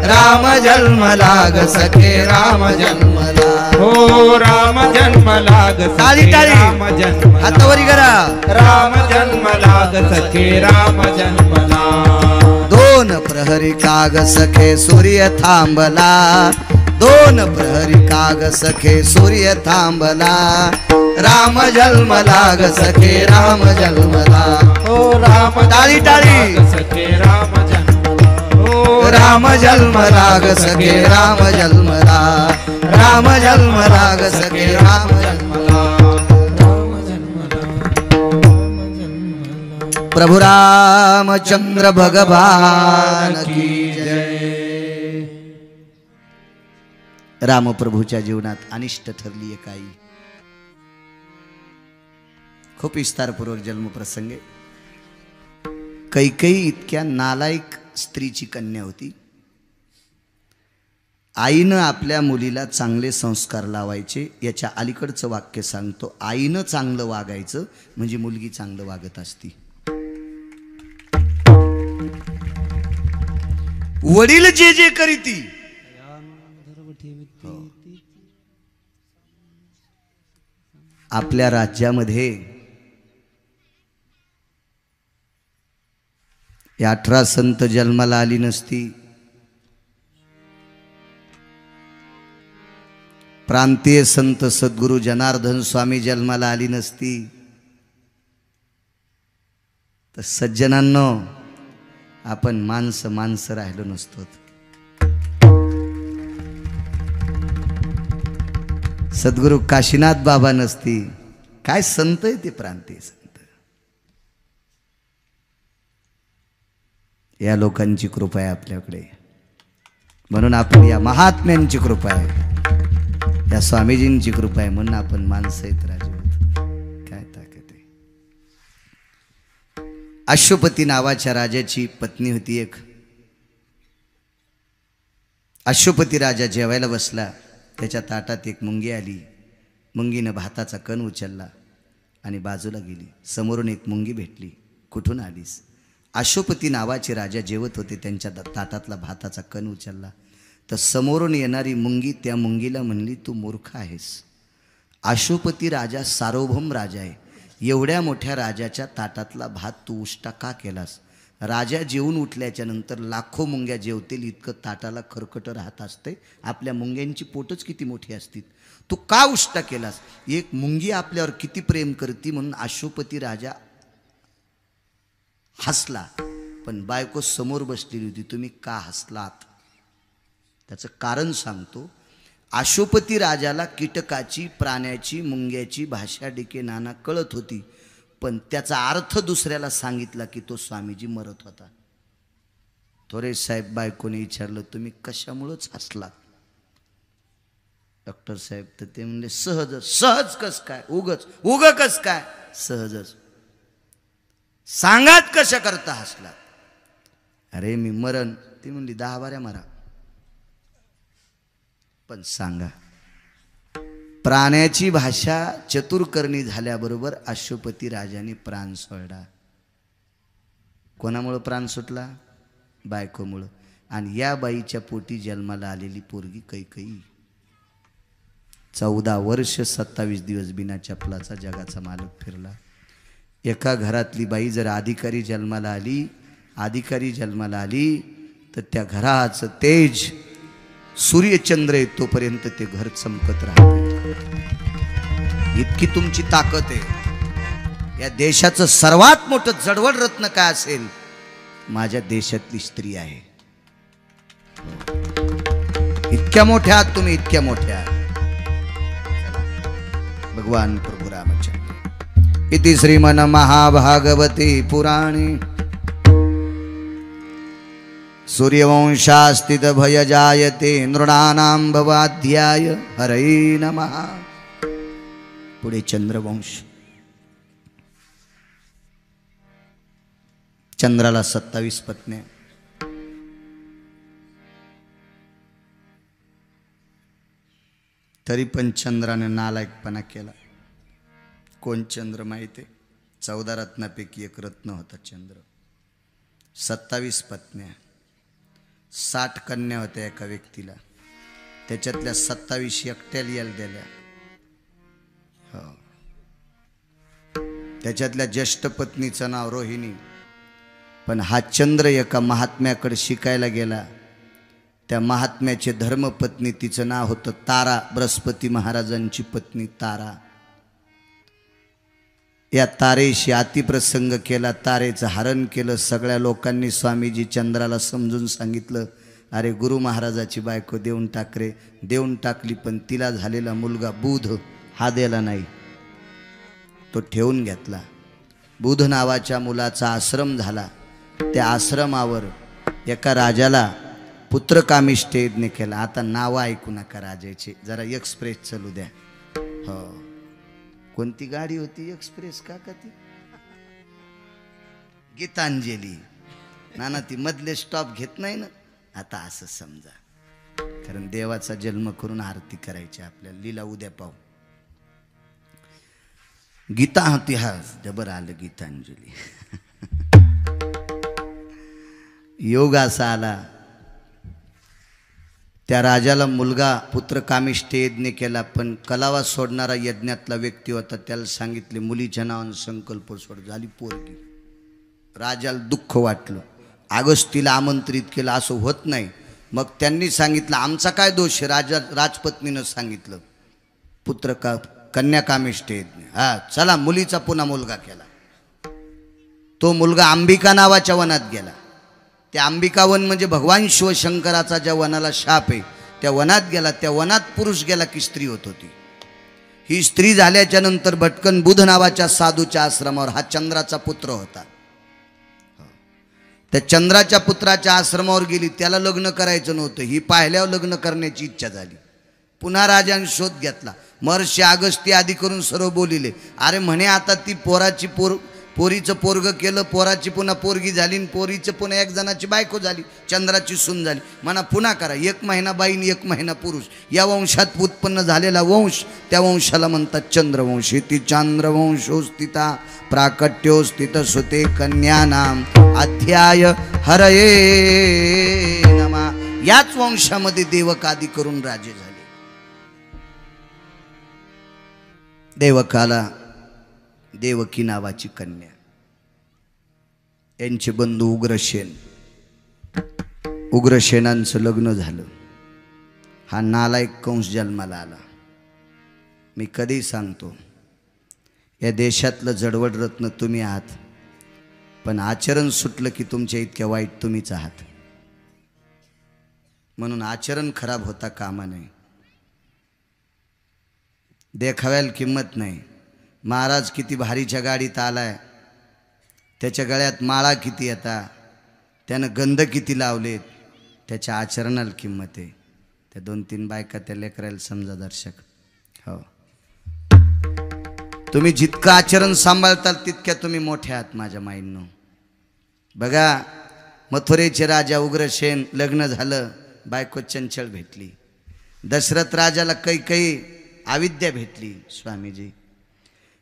राम जन्मला ग सखे राम जन्मला. हो राम जन्मला ग टाळी टाळी राम जन्मला, हातावरी करा. राम जन्मला ग सखे राम जन्मला. दोन प्रहरी काग सखे सूर्य थांबला, दोन प्रहरी काग सखे सूर्य थांबला. राम जन्मला ग सखे राम जन्मला. हो राम टाळी टाळी ग सखे राम जन्मला. हो राम जन्मला ग सखे राम जन्मला, राम जन्मला ग सखे राम जन्मला. राम जन्मला, राम जन्मला. प्रभु रामचंद्र भगवान की जय. रामप्रभूच्या जीवनात अनिष्ट ठरली एक आई. खूप विस्तारपूर्वक जन्मप्रसंग. कैकेयी इतक्या नालायक स्त्रीची कन्या होती. आईनं आपल्या मुलीला चांगले संस्कार लावायचे. याच्या अलीकडचं वाक्य सांगतो, आईनं चांगलं वागायचं म्हणजे मुलगी चांगलं वागत असती. वडील जे जे करीती आपल्या राज्यामध्ये 18 संत जन्माला आली नसती. प्रांतीय संत सद्गुरु जनार्दन स्वामी जन्माला आली नसती. तर सज्जनांनो, आपण माणसं राहिलो नसतो. सद्गुरु काशीनाथ बाबा नसती. काय संत आहे ते प्रांतीय संत. या लोकांची कृपा आहे आपल्याकडे, म्हणून आपण या महात्म्यांची कृपा आहे, या स्वामीजींची कृपा आहे, म्हणून आपण माणसं आहेत राजवत. काय ताकद आहे. अश्वपती नावाच्या राजाची पत्नी होती एक. अश्वपती राजा जेवायला बसला. त्याच्या ताटात एक मुंगी आली. मुंगीनं भाताचा कण उचलला आणि बाजूला गेली. समोरून एक मुंगी भेटली. कुठून आलीस? अश्वपती नावाचे राजा जेवत होते, त्यांच्या ताटातला भाताचा कण उचलला. तर समोरून येणारी मुंगी त्या मुंगीला म्हणली, तू मूर्ख आहेस. अश्वपती राजा सार्वभौम राजा आहे. एवढ्या मोठ्या राजाच्या ताटातला भात तू उष्टा का केलास? राजा जेवून उठल्याच्या नंतर लाखो मुंग्या जेवतील इतकं ताटाला खरकट राहत असते. आपल्या मुंग्यांची पोटच किती मोठी असतील. तू का उष्टा केलास? एक मुंगी आपल्यावर किती प्रेम करती म्हणून अश्वपती राजा हसला. पण बायको समोर बसलेली होती. तुम्ही का हसलात? त्याचं कारण सांगतो. अश्वपती राजाला कीटकाची, प्राण्याची, मुंग्याची भाषा डिके नाना कळत होती, पण त्याचा अर्थ दुसऱ्याला सांगितला की तो स्वामीजी मरत होता. थोरे साहेब बायकोने विचारलं, तुम्ही कशामुळेच हसलात? डॉक्टर साहेब तर ते म्हणले सहजच. सहज कस काय? उगच उग कस काय? सहजच. सांगात कशा करता हसला? अरे मी मरण. ती म्हणली 10 बाऱ्या मरा, पण सांगा. प्राण्याची भाषा चतुर्कर्णी झाल्याबरोबर अश्वपती राजाने प्राण सोडला. कोणामुळं प्राण सुटला? बायकोमुळं. आणि या बाईच्या पोटी जन्माला आलेली पोरगी कैकेयी 14 वर्ष 27 दिवस बिना चपलाचा जगाचा मालक फिरला. एका घरातली बाई जर अधिकारी जन्माला आली तर त्या घराचं तेज सूर्यचंद्र येतोपर्यंत ते घर चमकत राहते. इतकी तुमची ताकद आहे. या देशाचं सर्वात मोठं जडवड रत्न काय असेल? माझ्या देशातली स्त्री आहे. इतक्या मोठ्या आहात तुम्ही, इतक्या मोठ्या. भगवान प्रभु रामचंद्र इति श्रीमन महाभागवते पुराणे सूर्यवंशास्थित भय जायते नृणानां भवाध्याय हरये नमः. पुढे चंद्रवंश. चंद्राला 27 पत्न्या. तरी पण चंद्राने नालायकपणा केला. कोण चंद्र माहिती आहे? 14 रत्नापैकी एक रत्न होता चंद्र. 27 पत्न्या, 60 कन्या होत्या एका व्यक्तीला. त्याच्यातल्या 27 एकट्याला यायला दिल्या. हो. त्याच्यातल्या ज्येष्ठ पत्नीचं नाव रोहिणी. पण हा चंद्र एका महात्म्याकडे शिकायला गेला. त्या महात्म्याचे धर्मपत्नी, तिचं नाव होतं तारा. बृहस्पती महाराजांची पत्नी तारा. या तारेशी अतिप्रसंग केला. तारेचं हरण केलं. सगळ्या लोकांनी स्वामीजी चंद्राला समजून सांगितलं, अरे गुरु महाराजाची बायको देऊन टाक रे. देऊन टाकली, पण तिला झालेला मुलगा बुध हा दिला नाही, तो ठेवून घेतला. बुध नावाच्या मुलाचा आश्रम झाला. त्या आश्रमावर एका राजाला पुत्रकामिष्ट यज्ञ केला. आता नावं ऐकू नका राजाचे, जरा एक्सप्रेस चालू द्या. हो. कोणती गाडी होती एक्सप्रेस काका? ती गीतांजली. ना ती मधले स्टॉप घेत नाही ना. आता असं समजा, कारण देवाचा जन्म करून आरती करायची आपल्याला. लीला उद्या पाहू. गीता होती. हा जबर आलं गीतांजली. योग असा आला, त्या राजाला मुलगा पुत्रकामिष्ट यज्ञ केला. पण कलावा सोडणारा यज्ञातला व्यक्ती होता. त्याला सांगितले मुलीच्या नावानं संकल्प सोड. झाली पोरगी. राजाला दुःख वाटलं. अगस्तीला आमंत्रित केलं, असं होत नाही. मग त्यांनी सांगितलं आमचा काय दोष आहे? राजपत्नीनं सांगितलं कन्याकामिष्ट यज्ञ. हा चला, मुलीचा पुन्हा मुलगा केला. तो मुलगा अंबिका नावाच्या वनात गेला. त्या अंबिका वन म्हणजे भगवान शिवशंकराचा ज्या वनाला शाप आहे त्या वनात गेला. त्या वनात पुरुष गेला की स्त्री होत होती. ही स्त्री झाल्याच्या नंतर भटकन बुध नावाच्या साधूच्या आश्रमावर, हा चंद्राचा पुत्र होता, त्या चंद्राच्या पुत्राच्या आश्रमावर गेली. त्याला लग्न करायचं नव्हतं. ही पाहिल्यावर लग्न करण्याची इच्छा झाली. पुन्हा राजाने शोध घेतला. महर्षी अगस्ती आदी करून सर्व बोलिले. अरे म्हणे आता ती पोरीचं पोरग केलं, पोराची पुन्हा पोरगी झाली, पोरीचं पुन्हा एक जणाची बायको झाली, चंद्राची सून झाली. म्हणा पुन्हा करा. 1 महिना बाईन 1 महिना पुरुष. या वंशात उत्पन्न झालेला वंश, त्या वंशाला म्हणतात चंद्रवंश. ती चांद्रवंशो स्थिता प्राकट्यो स्थित सुते कन्यानाम अध्याय हरये नमः. याच वंशामध्ये देवकादी करून राजे झाले. देवकाला देवकी नावाची कन्या, यांचे बंधू उग्रसेन. उग्रसेनांचं लग्न झालं. हा नालायक कंस जन्माला आला. मी कधी सांगतो, या देशातलं जडवड रत्न तुम्ही आहात, पण आचरण सुटलं की तुमच्या इतक्या वाईट तुम्हीच आहात. म्हणून आचरण खराब होता कामा नये. देखाव्याला किंमत नाही. महाराज किती भारीच्या गाडीत आलाय, त्याच्या गळ्यात माळा किती येतात, त्यानं गंध किती लावलेत, त्याच्या आचरणाला किंमत आहे. त्या 2-3 बायका त्या लेकरायला समजा दर्शक. हो, तुम्ही जितकं आचरण सांभाळताल तितक्या तुम्ही मोठे आहात माझ्या माईंनो. बघा, मथुरेचे राजा उग्रसेन लग्न झालं, बायको चंचल भेटली. दशरथ राजाला कैकेयी अविद्या भेटली. स्वामीजी,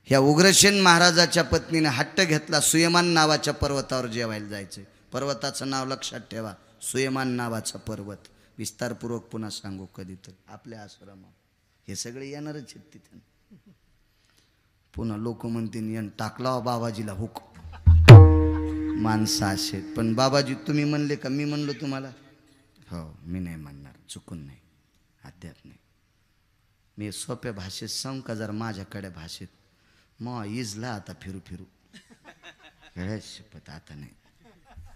ह्या उग्रसेन महाराजाच्या पत्नीने हट्ट घेतला, सुयमान नावाच्या पर्वतावर जेवायला जायचं. पर्वताचं नाव लक्षात ठेवा, सुयमान नावाचा पर्वत. विस्तारपूर्वक पुन्हा सांगू कधी तर आपल्या आश्रमात. हे सगळे येणारच आहेत तिथे. पुन्हा लोक म्हणतील यान टाकला बाबाजीला हुक. माणसं असे, पण बाबाजी तुम्ही म्हणले का मी म्हणलो तुम्हाला? हो, मी नाही म्हणणार, चुकून नाही, अद्याप नाही. मी सोप्या भाषेत सांग का जर माझ्याकडे भाषेत मग इजला आता फिरू फिरू शपथ आता नाही.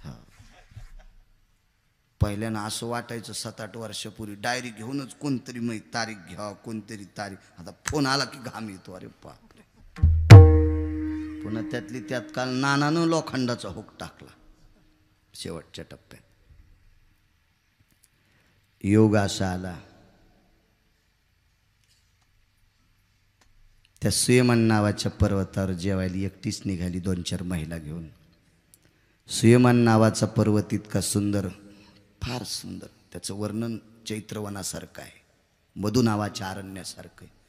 हो, पहिल्यानं असं वाटायचं 7-8 वर्षापूर्वी डायरी घेऊनच कोणतरी मग तारीख घ्या, कोणतरी तारीख. आता फोन आला की घाम येतो. अरे बापरे. पुन्हा त्यातली त्यात काल नानानं लोखंडाचा हुक टाकला शेवटच्या टप्प्यात. योग असा आला, त्या सुयमान नावाच्या पर्वतावर जेवायला एकटीच निघाली 2-4 महिला घेऊन. सुयमान नावाचा पर्वत इतका सुंदर, फार सुंदर. त्याचं वर्णन चैत्रवनासारखं आहे, मधु नावाच्या अरण्यासारखं आहे.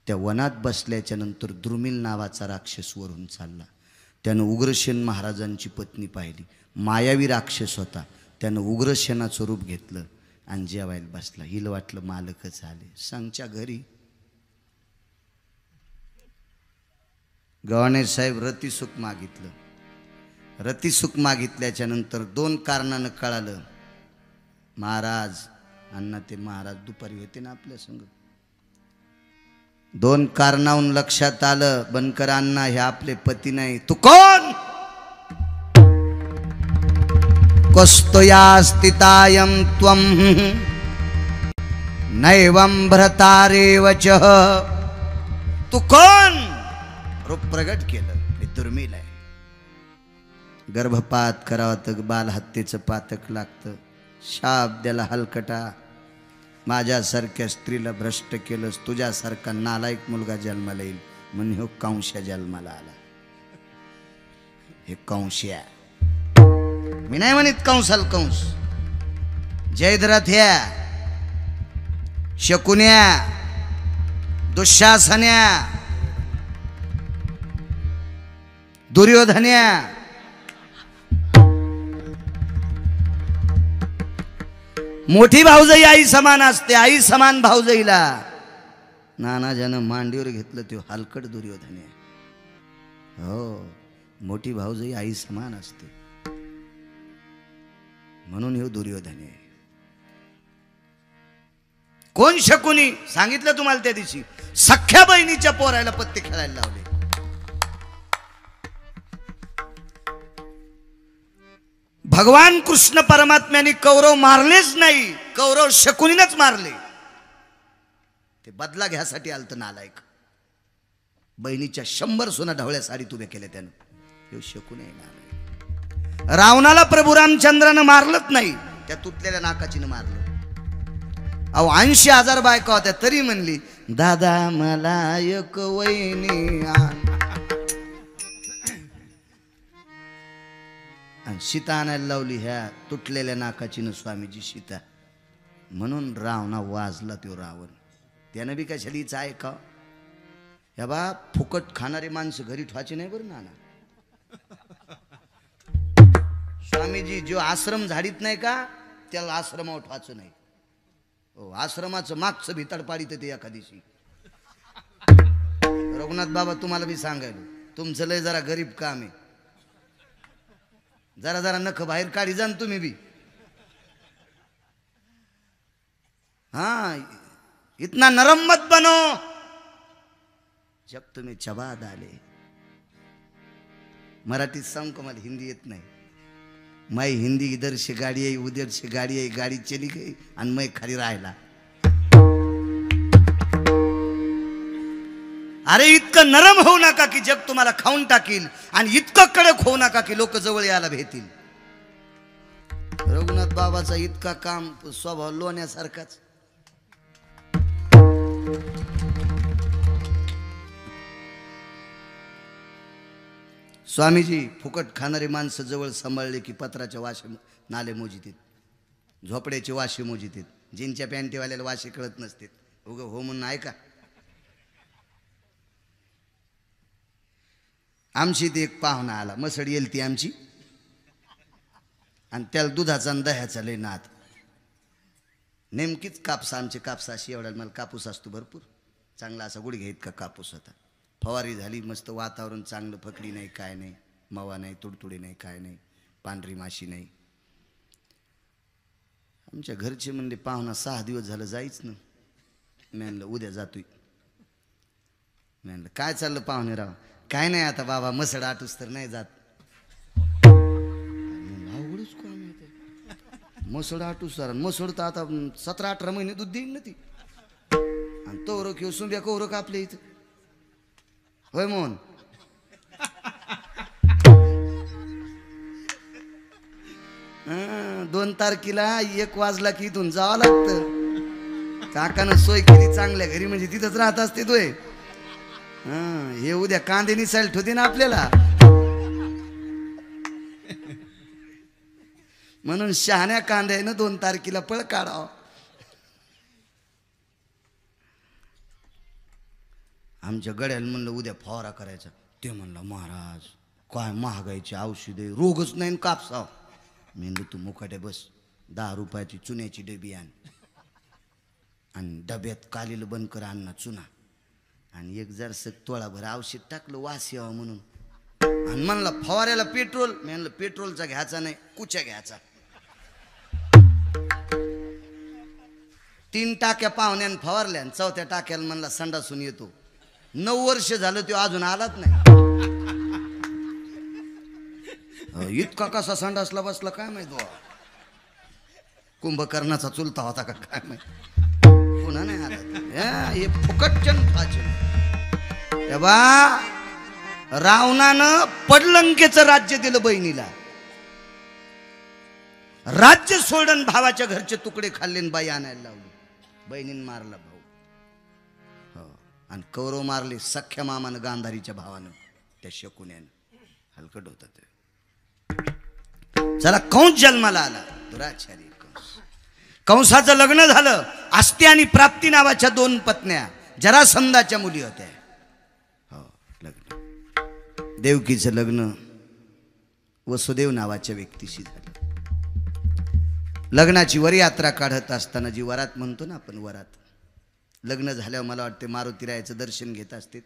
त्या वनात बसल्याच्या नंतर द्रुमिल नावाचा राक्षस वरून चालला. त्यानं उग्रसेन महाराजांची पत्नी पाहिली. मायावी राक्षस होता. त्यानं उग्रसेनाचं रूप घेतलं आणि जेवायला बसला. हिला वाटलं मालकच आले. सांगच्या घरी गव्हाणे साहेब रतिसुख मागितलं. रतिसुख मागितल्याच्या नंतर 2 कारणानं कळालं, महाराज अण्णा ते महाराज दुपारी होते ना आपल्या संग. 2 कारणावरून लक्षात आलं, बनकर अण्णा हे आपले पती नाही. तू कोण? कस्तया स्थितायं त्वं नैवं भ्रतारेवचः. तू कोण? रूप प्रगट केलं. हे दुर्मिळ आहे. गर्भपात करावा तर बालहत्येचं पातक लागतं. शाप द्याला हलकटा. माझ्यासारख्या स्त्रीला भ्रष्ट केलंस. तुझ्यासारखा नालायक मुलगा जन्माला येईल म्हणून ह्यो कंश्या जन्माला आला. हे कंश्या, मी नाही म्हणत कंसाल कंस. जयद्रथ्या, शकुन्या, दुःशासन्या, दुर्योधन्या, मोठी भाऊजाई आई समान असते. आई समान भाऊजाईला नानाजानं मांडीवर घेतलं तो हलकट दुर्योधन्या. हो, मोठी भाऊजाई आई समान असते म्हणून ह्यो दुर्योधन आहे. कोण शकुनी? सांगितलं तुम्हाला त्या दिवशी. सख्या बहिणीच्या पोरायला पत्ते खेळायला लावले. भगवान कृष्ण परमात्म्याने कौरव मारलेच नाही, कौरव शकुनीनच मारले. ते बदला घ्यासाठी आलत नालायक. बहिणीच्या 100 सोना ढवळ्या साडीत उभ्या केल्या त्यानं. ह्यो शकुनी आहे नालायक. रावणाला प्रभू रामचंद्रानं मारलंच नाही, त्या तुटलेल्या नाकाचीनं मारलं. अहो 80,000 बायका होत्या तरी म्हणली दादा मला एक वहिनी आण. सीता आणायला लावली ह्या तुटलेल्या नाकाचीनं स्वामीजी सीता. म्हणून रावणा वाजला तो रावण. त्यानं बी कशाला हिचं ऐका. ह्या बा फुकट खाणारे माणसं घरी ठेवायचे नाही बरं नाना. स्वामीजी जो आश्रम झाडीत नाही का त्याला आश्रमावर ठेवायचं नाही. हो, आश्रमाचं मागचं भिताड पाडीत ते एका दिवशी. रघुनाथ बाबा तुम्हाला बी सांगायलो, तुमचं लय जरा गरीब काम आहे. जरा जरा नख बाहेर काढी जा तुम्ही बी. हाँ, इतना नरम मत बनो. जब तुम्हें चबा डाले. मराठीत सांग को, मला हिंदी येत नाही. मैं हिंदी इधर से गाड़ी आई उधर से गाड़ी आई, गाड़ी चली गई आणि मैं खाली राहिला. अरे इतकं नरम होऊ नका की जग तुम्हाला खाऊन टाकील, आणि इतकं कडक होऊ नका की लोक जवळ यायला भेटतील. रघुनाथ बाबाचा इतका काम स्वभाव लोण्यासारखाच. स्वामीजी फुकट खाणारी माणसं जवळ सांभाळले की पत्राच्या वाशे नाले मोजितीत, झोपड्याचे वाशे मोजितीत. जिनच्या पॅन्टीवाल्याला वाशे कळत नसते, उग हो म्हणून ऐका. आमची ती एक पाहुणा आला, मसड येईल ती आमची, आणि त्याला दुधाचा आणि दह्याचा लय नाद. नेमकीच कापसा, आमचे कापसा अशी एवढा मला कापूस असतो भरपूर चांगला, असा गुडघ्या इतका कापूस होता. फवारी झाली, मस्त वातावरण चांगलं, फकडी नाही काय नाही, मवा नाही, तुडतुडी नाही काय नाही, पांढरी माशी नाही. आमच्या घरचे म्हणले पाहुणा 6 दिवस झालं जाईच ना. मी म्हणलं उद्या जातोय. मी म्हणलं काय चाललं पाहुणे राव? काय नाही आता बाबा मसड आटूस तर नाही जात. अवघडच काय माहिती, मसड आटूस सर, मसड तर आता 17-18 महिने दूध देईन ना ती, आणि तोरं किंवा सुंब्या कौरक आपल्या इथं. होय मोहन? हां, 2 तारखेला 1 वाजला की इथून जावं लागतं. काकानं सोय केली चांगल्या घरी, म्हणजे तिथंच राहत असते तोय. हां, हे उद्या कांदे निसायला ठेवते ना आपल्याला, म्हणून शहाण्या कांद्यानं 2 तारखेला पळ काढावं. आमच्या गड्याला म्हणलं उद्या फवारा करायचा. ते म्हणलं महाराज काय महागाईची औषधे, रोगच नाही कापसाव. मी म्हणलं तू मुकाट्या बस, 10 रुपयाची चुन्याची डबी आण, आणि डब्यात कालीलं बंद कर आणा चुना, आणि एक जरसं तोळाभर औषध टाकलं वास यावं म्हणून. आणि म्हणला फवाऱ्याला पेट्रोल. मी म्हणलं पेट्रोलचा घ्यायचा नाही, कुच्या घ्यायचा. 3 टाक्या पाहुण्यानं फवारल्या, आणि 4थ्या टाक्याला म्हणला संडासून येतो. 9 वर्ष झालं तो अजून आलाच नाही. इतका कसा संडासला बसला काय माहित बा, कुंभकर्णाचा चुलता होता का काय माहित, पुन्हा नाही आला. हे फुकटचन फाचन. बा रावणानं पडलंकेचं राज्य दिलं बहिणीला, राज्य सोडून भावाच्या घरचे तुकडे खाल्ले, बाई आणायला लावली, बहिणीनं मारला भाऊ. हो, आणि कौरव मारले सख्या मामानं गांधारीच्या भावानं, त्या शकुन्यानं. हलकट होता ते. चला कंस जन्माला आला, दुराचारी कंस. कंसाचं लग्न झालं. आस्ती आणि प्राप्ती नावाच्या 2 पत्न्या जरासंधाच्या मुली होत्या. हो, लग्न देवकीचं लग्न वसुदेव नावाच्या व्यक्तीशी झालं. लग्नाची वरयात्रा काढत असताना, जी वरात म्हणतो ना आपण, वरात लग्न झाल्यावर मला वाटते मारुतीरायाचं दर्शन घेत असते.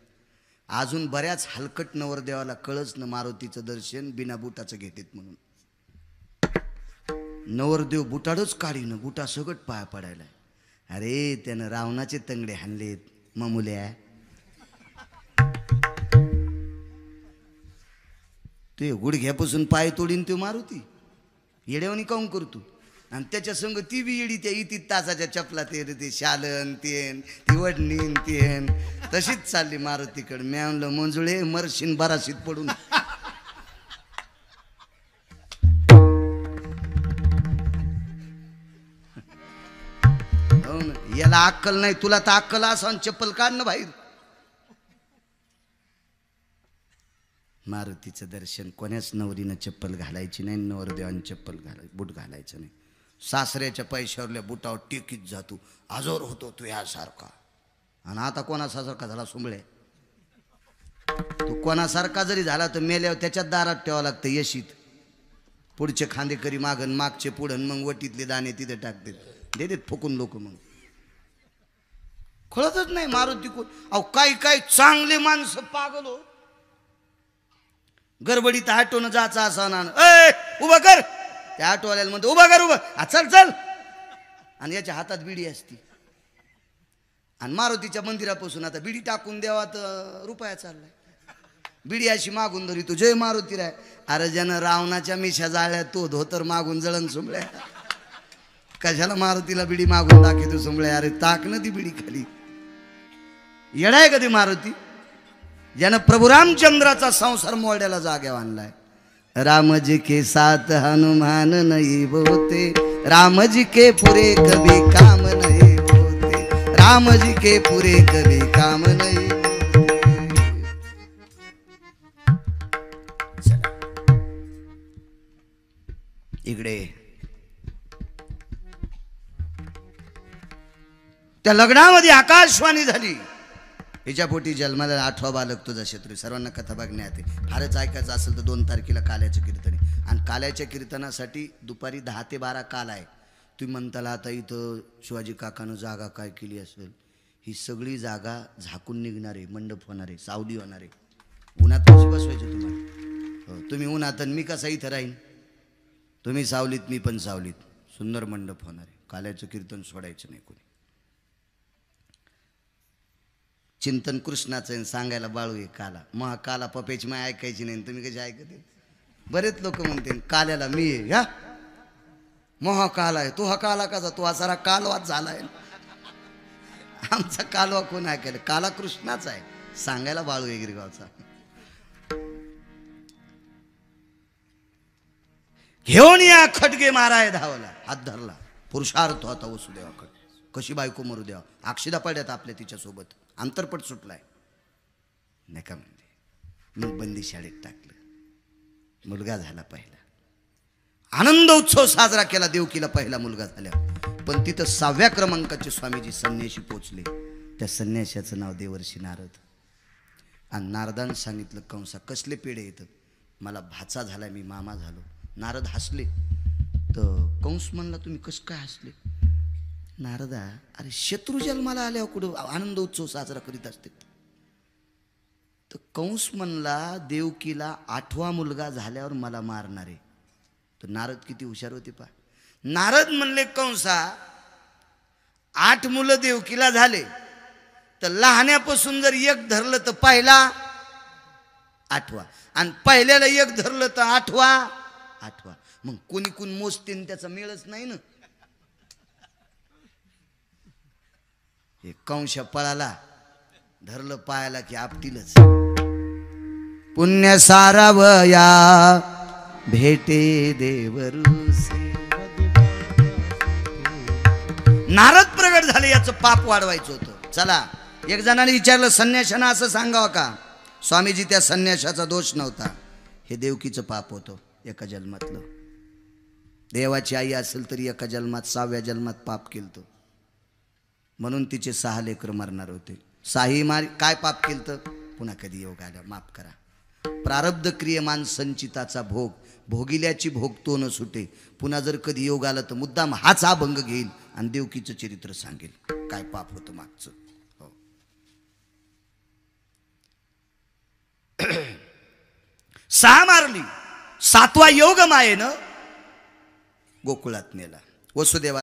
अजून बऱ्याच हलकट नवरदेवाला कळच न मारुतीचं दर्शन बिना बुटाचं घेतात म्हणून. नवरदेव बुटाडच काढीन, बुटा सगट पाया पडायला. अरे त्यानं रावणाचे तंगडे हाणलेत ममुल्या. ते गुडघ्यापासून पाय तोडीन तो मारुती, येड्यावानी काऊन करतो. आणि त्याच्या संग ती बी येडी, त्या इती तासाच्या चपला, ते शालन तेन, ती वडणीन तेन, तशीच चालली मारुतीकडे. मी म्हणलं मंजुळे मरशीन बराशीत पडून. हो ना, याला अक्कल नाही, तुला तर अक्कल असं चप्पल काढ ना बाहेर. मारुतीचं दर्शन कोण्याच नवरीनं चप्पल घालायची नाही, नवरदेवानं चप्पल बूट घालायचं नाही. सासऱ्याच्या पैशावरल्या बुटावर टेकीत जातो, आजोर होतो तू यासारखा. आणि आता कोणासारखा झाला सुंबळे, तू कोणासारखा जरी झाला तर मेल्यावर त्याच्यात दारात ठेवावं लागतं येशीत. पुढचे खांदेकरी मागन, मागचे पुढन, मग वटीतले दाणे तिथे टाकतात, देतात फुकून लोक. मग कळतच नाही मारुती कोण. अहो काही काही चांगले माणसं पागल हो, गडबडीत आटोनं जायचं असं ना, उभं कर, त्या आटोवाल्याला म्हणतो उभं कर, उभं, चल चल. आणि याच्या हातात बिडी असती. आणि मारुतीच्या मंदिरापासून आता बिडी टाकून द्यावा तर रुपया चाललाय. बिडी अशी मागून धरी तू जय मारुती राय. अरे ज्यानं रावणाच्या मिशा जाळल्या तो धोतर मागून जळण सुंबळ्या. कशाला मारुतीला बिडी मागून दाखवतो सुंबळ्या. अरे टाक ना ती बिडी खाली. येडाय कधी मारुती, ज्यानं प्रभू रामचंद्राचा संसार मोड्याला जाग्यावर आणलाय. राम जी के साथ हनुमान नहीं बोते, राम जी के पूरे कभी काम नहीं होते, राम जी के पूरे कभी काम नहीं। चला इकडे त्या लग्नामध्ये आकाशवाणी झाली, हिच्या पोटी जन्माला 8वा बालक तुझा शत्रू। सर्वांना कथा बघण्यात आहे, फारच ऐकायचं असेल तर 2 तारखेला काल्याचं कीर्तन आहे, आणि काल्याच्या कीर्तनासाठी दुपारी 10 ते 12 काल आहे। तुम्ही म्हणताला आता इथं शिवाजी काकानं जागा काय केली असेल, ही सगळी जागा झाकून निघणार आहे, मंडप होणार आहे, सावली होणार आहे। उन्हात कशी बसवायचं तुम्हाला? हो, तुम्ही उन्हात आणि मी कसा इथं राहीन? तुम्ही सावलीत मी पण सावलीत, सुंदर मंडप होणार आहे। काल्याचं कीर्तन सोडायचं नाही कोणी। चिंतन कृष्णाचं सांगायला बाळू आहे काला, मग काला पप्याची माय ऐकायची नाही, तुम्ही कशी ऐकते? बरेच लोक म्हणते काल्याला मी आहे, ह्या मोहा काला आहे, तो हा काला कसा? तो हा सारा कालवाच झालाय। आमचा कालवा कोण ऐकायला? काला कृष्णाचा आहे, सांगायला बाळू आहे गिरगावचा। घेऊन या खटगे माराय धावला, हात धरला, पुरुषार्थ होता वसुदेवाकडे। कशी बायको मरू द्यावा, अक्षिदा पडल्यात आपल्या तिच्यासोबत, अंतरपट सुटलाय नका म्हणजे। मग बंदी शाळेत टाकलं, मुलगा झाला पहिला, आनंद उत्सव साजरा केला देवकीला पहिला मुलगा झाल्या। पण तिथं 6व्या क्रमांकाचे स्वामीजी संन्याशी पोचले, त्या संन्याशाचं नाव देवर्षी नारद। आणि नारदानं सांगितलं कंसा कसले पेढे येतं, मला भाचा झालाय, मी मामा झालो। नारद हसले, तर कंस म्हणला तुम्ही कसं काय हसले? नारदा, अरे शत्रू जन्माला आल्यावर कुठं आनंद उत्सव साजरा करीत असते? तर कंस म्हणला देवकीला 8वा मुलगा झाल्यावर मला मारणार आहे। तर नारद किती हुशार होते पा। नारद म्हणले कंसा 8 मुलं देवकीला झाले, तर लहान्यापासून जर 1 धरलं तर पहिला 8वा, आणि पहिल्याला 1 धरलं तर 8वा। मग कोणी कोण मोजते त्याचा मेळच नाही ना। हे कंश पळाला, धरलं पायाला की आपटीलच। पुण्य सारावया भेटे देवरूसे। नारद प्रगट झाले, याचं पाप वाढवायचं होतं। चला, एक जणाने विचारलं संन्याशानं असं सांगावं का? स्वामीजी, त्या संन्याशाचा दोष नव्हता, हे देवकीचं पाप होतं एका जन्मातलं। देवाची आई असेल तरी एका जन्मात 6व्या जन्मात पाप केलं, म्हणून तिचे 6 लेकर मरणार होते। 6ही मार काय पाप केलं? पुन्हा कधी योग आला माफ करा। प्रारब्ध क्रियमान संचिताचा भोग, भोगिल्याची भोग तो न सुटे। पुन्हा जर कधी योग आला तर मुद्दाम हाच अभंग घेईल आणि देवकीचं चरित्र सांगेल काय पाप होतं मागचं। हो, 6 मारली, 7वा योग मायेनं गोकुळात नेला वसुदेवा।